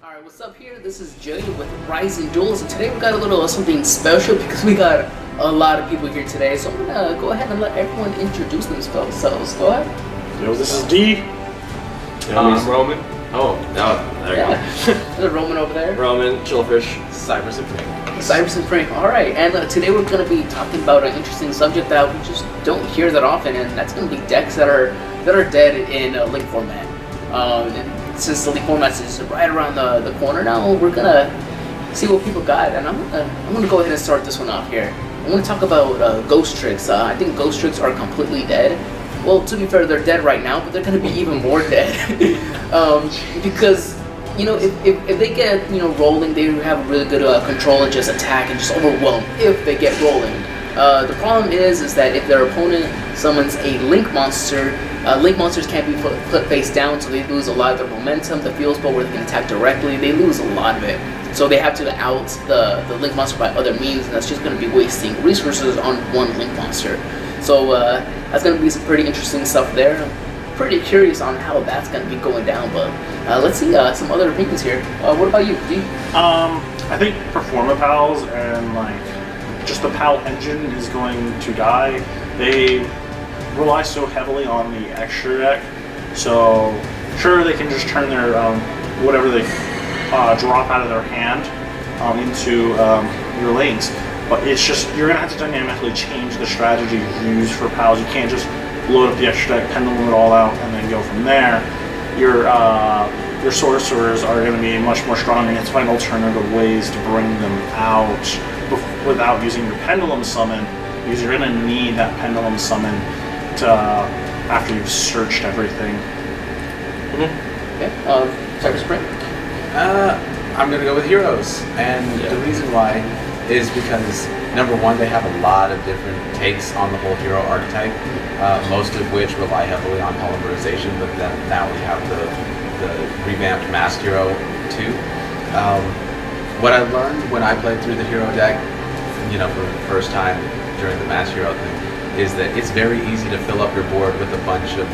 Alright, what's up here? This is Jay with Rising Duelist, and today we got a little something special because we got a lot of people here today. So I'm gonna go ahead and let everyone introduce themselves. Go ahead. Yo, this is D. I'm Roman. Oh, there you go. There's Roman over there. Roman, Chillfish, Cypress and Frank. Cypress and Frank. Alright, and today we're gonna be talking about an interesting subject that we just don't hear that often, and that's gonna be decks that are dead in Link format. And since the Link format is right around the corner now, we're gonna see what people got, and I'm gonna go ahead and start this one off here. I'm gonna talk about GHOSTRICK. I think GHOSTRICK are completely dead. Well, to be fair, they're dead right now, but they're gonna be even more dead because if they get rolling, they have a really good control and just attack and just overwhelm if they get rolling. The problem is that if their opponent summons a Link monster, Link monsters can't be put face down, so they lose a lot of their momentum. The field spell where they can attack directly, they lose a lot of it. So they have to out the Link monster by other means, and that's just going to be wasting resources on one Link monster. So that's going to be some pretty interesting stuff there. I'm pretty curious on how that's going to be going down, but let's see some other opinions here. What about you, D? I think Performapals and just the PAL engine is going to die. They rely so heavily on the extra deck, so sure they can just turn their whatever they drop out of their hand into your lanes, but it's just you're gonna have to dynamically change the strategy you use for PALs. You can't just load up the extra deck, pendulum it all out, and then go from there. Your sorcerers are going to be much more strong, and you have to find alternative ways to bring them out without using your pendulum summon, because you're going to need that pendulum summon to after you've searched everything. Okay. Cypress Spring? I'm going to go with Heroes, and the reason why is because number one, they have a lot of different takes on the whole hero archetype, most of which rely heavily on polymerization, but then now we have the revamped Masked Hero too. What I learned when I played through the hero deck, for the first time during the Masked Hero thing, is that it's very easy to fill up your board with a bunch of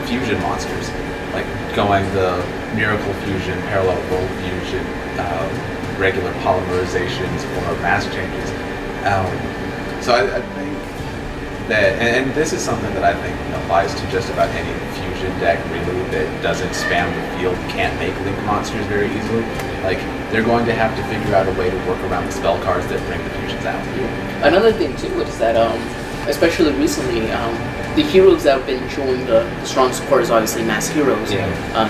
fusion monsters, like going the Miracle Fusion, Parallel World Fusion, regular polymerizations, or mask changes. So I think that, and this is something that I think applies to just about any fusion deck really that doesn't spam the field, can't make Link monsters very easily. Like, they're going to have to figure out a way to work around the spell cards that bring the fusions out. Another thing too is that, especially recently, the heroes that have been showing the strong support is obviously Masked Heroes.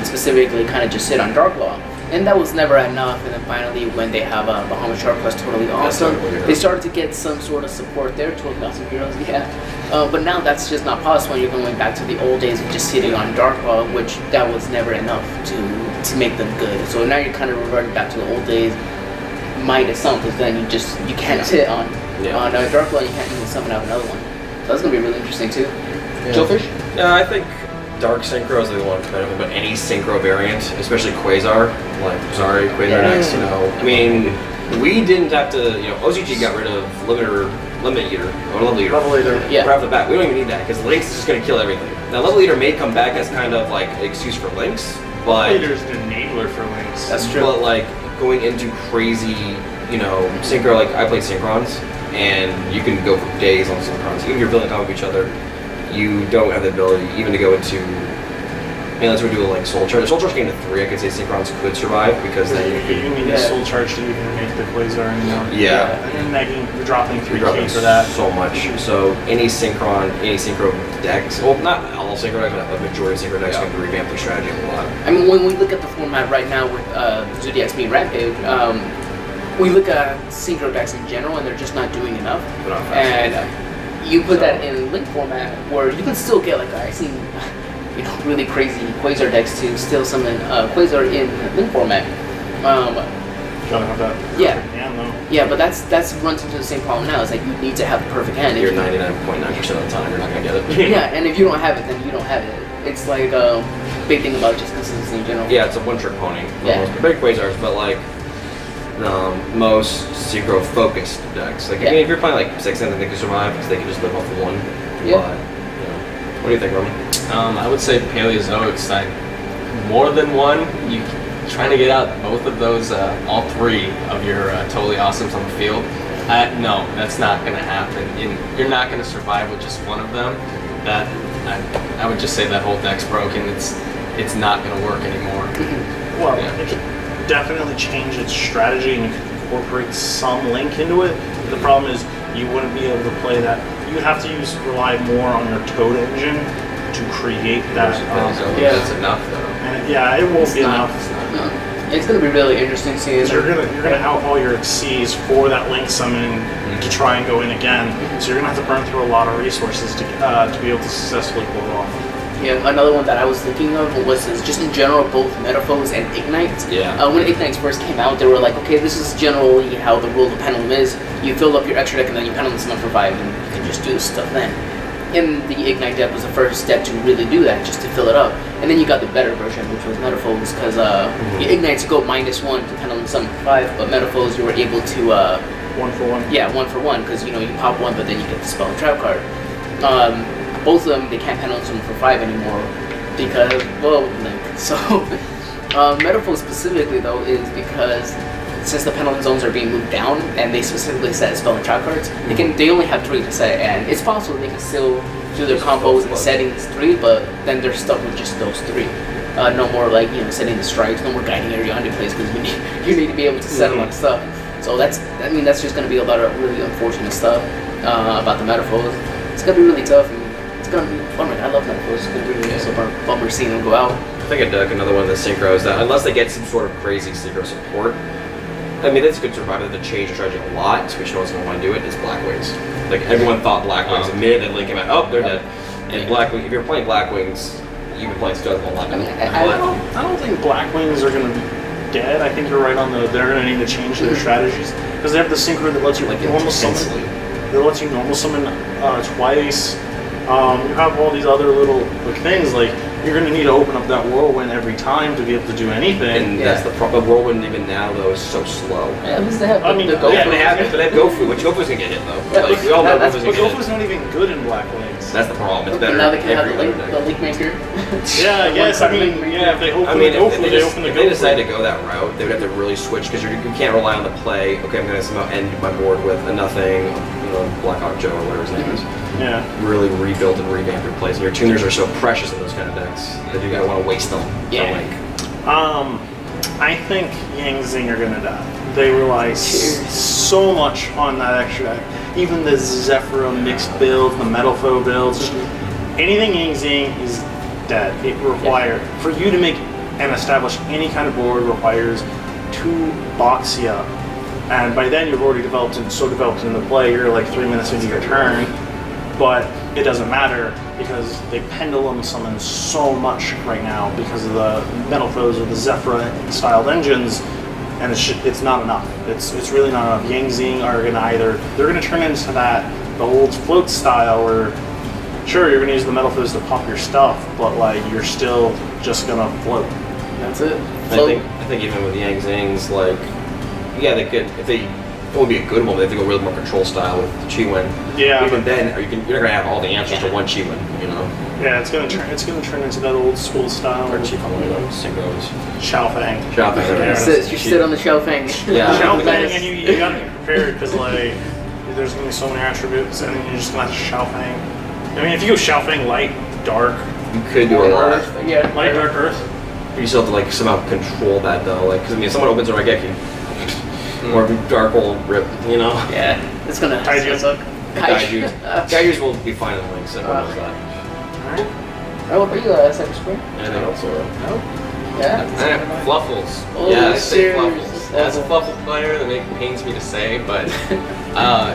Specifically kind of just sit on Dark Law. And that was never enough, and then finally when they have Bahamut Shark Quest, totally awesome, they started to get some sort of support there, totally awesome heroes, but now that's just not possible. You're going back to the old days of just sitting on Dark Law, which that was never enough to make them good. So now you're kind of reverting back to the old days, minus some, because then you can't sit on Dark Law, you can't even summon out another one. So that's going to be really interesting too. Chillfish? Yeah, I think Dark Synchros are the one better, but any Synchro variant, especially Quasar, Quasar decks, I mean, we didn't have to, OCG got rid of Level Eater, right off the bat. We don't even need that, because Lynx is just going to kill everything. Now, Level Eater may come back as kind of like an excuse for Lynx, but... Level Eater's an enabler for Lynx. That's true. But going into crazy, Synchro, I played Synchrons, and you can go for days on Synchrons. Even if you're building on top of each other, you don't have the ability even to go into, unless we're doing Soul Charge. Soul Charge getting to 3, I could say Synchrons could survive, because then you need a Soul Charge to even make the Quasar anymore. You're dropping 3K for that. So much. So any Synchro decks, well, not all Synchro decks, but a majority of Synchro decks can revamp their strategy a lot. I mean, when we look at the format right now with Zodiac's being Rampage, we look at Synchro decks in general, and they're just not doing enough. You put that in Link format, where you can still get I've seen, really crazy Quasar decks to still summon Quasar in Link format. Gotta have that hand though. Yeah, but that's runs into the same problem now. It's you need to have the perfect hand. You're 99.9% of the time you're not gonna get it. And if you don't have it, then you don't have it. It's a big thing about just consistency in general. Yeah, it's a one-trick pony. Big Quasars, but most Synchro-focused decks. I mean, if you're playing 6, then they can survive because they can just live off of 1. But, what do you think, Roman? I would say Paleozoics, more than one, trying to get out both of those, all three of your totally awesomes on the field. No, that's not going to happen. You're not going to survive with just one of them. That I would just say that whole deck's broken. It's not going to work anymore. Well, it could definitely change its strategy, and you could incorporate some link into it. The problem is you wouldn't be able to play that. You would have to rely more on your Toad engine to create that. That's enough though. And yeah, it won't be enough. It's gonna be really interesting seeing. You're gonna outhaul your Xyz for that link summon to try and go in again. So you're gonna have to burn through a lot of resources to be able to successfully pull it off. Yeah, another one that I was thinking of was just in general both Metaphors and Ignites. Yeah. When Ignites first came out, they were like, okay, this is generally how the rule of the pendulum is. You fill up your extra deck and then you pendulum summon for 5 and you can just do this stuff then. And the Ignite deck was the first step to really do that, just to fill it up. And then you got the better version, which was Metaphors, because Ignites go -1 to pendulum summon for 5, but Metaphors you were able to 1 for 1. Yeah, 1 for 1, because you pop 1, but then you get the spell and trap card. Both of them, they can't pendulum summon for 5 anymore because, well, Link. So, Metaphor specifically though is because since the pendulum zones are being moved down and they specifically set spell and trap cards, they only have 3 to set, and it's possible they can still do their combos and settings 3, but then they're stuck with just those 3. No more like setting the strikes, no more guiding area on your place because you need to be able to set a lot of stuff. So that's just going to be a lot of really unfortunate stuff about the Metaphors. It's going to be really tough. It's gonna be bummer. I love Metaphors. It's gonna be really bummer seeing them go out. I think another one of the synchros that unless they get some sort of crazy synchro support, I mean that's a good survivor to change the strategy a lot, which no one's gonna want to do it. Is Blackwings. Like everyone thought Blackwings the minute that Link came out, oh they're dead. And Blackwing, if you're playing Blackwings, you've been playing stuff a lot. I don't think Blackwings are gonna be dead. I think you're right on they're gonna need to change their strategies because they have the synchro that lets you normal summon. That lets you normal summon twice. You have all these other little things, like you're going to need to open up that whirlwind every time to be able to do anything. And that's the problem. Whirlwind even now though is so slow. Yeah, at least they have they have it, but they have Gofu, which Gofu's going to get hit though. Yeah, like, we all know Gofu's going to get Gofu's not even good in Blackwings. That's the problem. It's better. Now they can have every the link maker. Yeah, I guess. I mean, yeah, if they open the Gofu, if they decide to go that route, they would have to really switch because you can't rely on the play. Okay, I'm going to somehow end my board with a nothing, Black Hawk Joe or whatever his name is. Yeah. Really rebuild and revamp your plays. And your tuners are so precious in those kind of decks that you gotta want to waste them. Yeah. I think Yang Zing are gonna die. They rely so much on that extra deck. Even the Zephyra mixed builds, the Metalfoe builds, just anything Yang Zing is dead. It requires for you to make and establish any kind of board requires 2 Boxia. And by then you've already developed in the play, you're like 3 minutes into your turn. But it doesn't matter because they pendulum summon so much right now because of the Metalfoes or the Zephyra styled engines, and it's not enough. It's really not enough. Yang Zing are they're gonna turn into the old float style where sure you're gonna use the Metalfoes to pop your stuff, but like you're still just gonna float. That's it. I think even with the Yang Zings, like they could if they. It would be a good one, but they have to go really more control style with the Chi-Wen. Yeah. Even then, you're not gonna have all the answers to one Chi-Wen, Yeah, it's gonna turn into that old school style. Or synchros. Xiaofang. You sit on the Xiaofang. Yeah. Xiaofang, and you gotta be prepared because like there's gonna be so many attributes, and you're just gonna have to Xiaofang. I mean, if you go Xiaofang light, dark, you could do a lot. Yeah. Light, dark, earth. But you still have to like somehow control that though, like because if someone opens a Raigeki. Or Dark Hole Rip, Yeah, it's gonna suck. Kaijus will be fine in the links, everyone knows that. Alright. What about you, Cyber Spring? Anything else? No? Yeah? Fluffles. Oh, Yeah, I say serious. Fluffles. As a Fluffle player, that pains me to say, but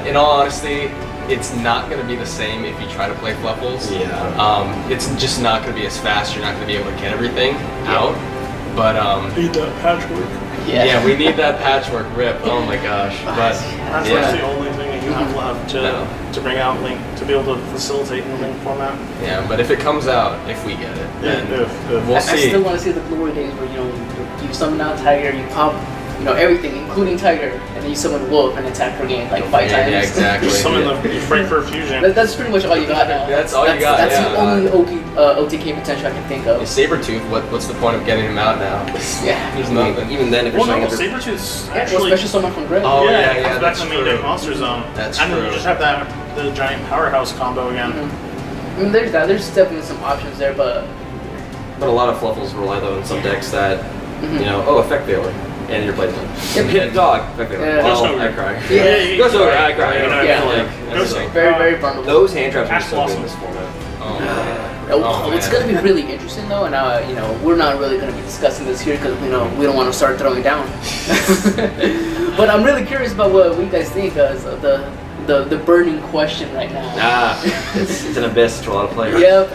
in all honesty, it's not going to be the same if you try to play Fluffles. Yeah. It's just not going to be as fast. You're not going to be able to get everything out. But Need that patchwork. yeah, we need that patchwork rip. Oh my gosh! But That's the only thing that you have left to bring out Link to be able to facilitate in the Link format. yeah, but if it comes out, if we get it, then If we'll I see. still want to see the glory days where you summon out Tiger, you pop everything, including Tiger, and then you summon Wolf and attack per game like 5 times. Yeah, exactly. Just summon the Frankfurt Fusion. That's pretty much all you got now. That's all you got, That's yeah. the only OTK potential I can think of. Sabretooth, what's the point of getting him out now? Yeah. There's nothing. Even then, if you're Well, no, showing Sabretooth's Yeah, well, actually... special summon from Grid. Oh, yeah, yeah, it comes back that's to the main true. deck monster zone. That's and then you true. just have the giant powerhouse combo again. I mean, there's that. There's definitely some options there, but But a lot of fluffles rely though on some decks that, effect veiler, and you're playing Yep. hit a dog, effect veiler. Yeah. Ghost Oh, Ogre. I cry. Yeah. Ghost Ogre, I cry. You know, Yeah. like, Ghost that's Ogre. very, very vulnerable. those hand traps are Ash so good in Blossom. this format. It's going to be really interesting though, and we're not really going to be discussing this here because we don't want to start throwing down. But I'm really curious about what you guys think as the burning question right now. It's an abyss to a lot of players. Yep.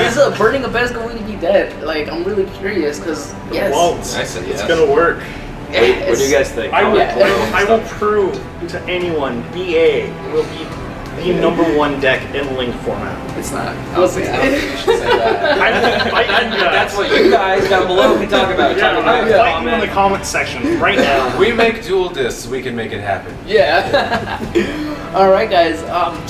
Is a burning abyss going to be dead? Like, I'm really curious because yes. Won't. I said It's yes. gonna work. What do you guys think? I will, Yeah. I will prove to anyone BA will be the #1 deck in Link format. It's not. I don't think you should say that. I will fight you guys. That's what you guys down below can talk about. Yeah, Talk I will about fight you in the comment section right now. We make dual discs, we can make it happen. Yeah. All right, guys.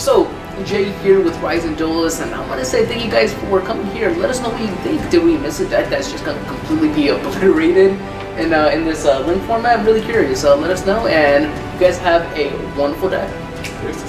So Jay here with Rising Duelist, and I want to say thank you guys for coming here. Let us know what you think. Did we miss a deck that's just going to completely be obliterated in this Link format? I'm really curious. Let us know, and you guys have a wonderful day. Here's the